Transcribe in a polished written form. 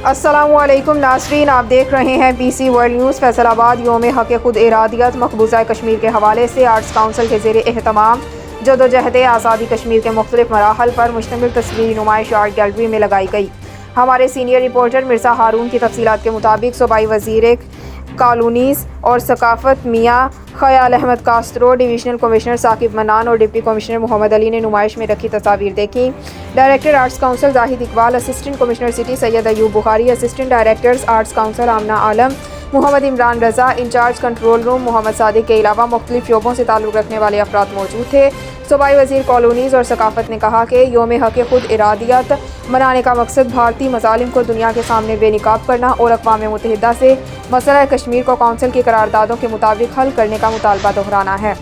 अस्सलामुअलैकुम नाज़रीन, आप देख रहे हैं BC वर्ल्ड न्यूज़। फैसलाबाद योम हक़ खुद इरादियत मकबूजा कश्मीर के हवाले से आर्ट्स काउंसिल के ज़ेर एहतमाम जदोजहद आज़ादी कश्मीर के मुख्तलिफ मराहल पर मुश्तमिल तस्वीरी नुमाइश आर्ट गैलरी में लगाई गई। हमारे सीनियर रिपोर्टर मिर्ज़ा हारून की तफसीलात के मुताबिक सूबाई वज़ीर कॉलोनीज़ और सकाफ़त मियाँ ख़याल अहमद कास्त्रो, डिवीज़नल कमिश्नर साकिब मनान और डिप्टी कमिश्नर मोहम्मद अली ने नुमाइश में रखी तस्वीर देखी। Director arts council Zahid Iqbal, assistant commissioner city Syed Ayub Bukhari, assistant directors arts council Amna Alam, Mohammad Imran Raza, incharge control room Mohammad Sadiq के अलावा मुख्तलिफ शोबों से ताल्लुक़ रखने वाले अफराद मौजूद थे। सूबाई वज़ीर कॉलोनीज़ और सकाफ़त ने कहा कि योम हक़ खुद इरादियत मनाने का मकसद भारतीय मसालिम को दुनिया के सामने बेनकाब करना और अक़वाम मुत्तहिदा से मसला कश्मीर को काउंसिल की करारदादों के मुताबिक हल करने का मुतालबा दोहराना है।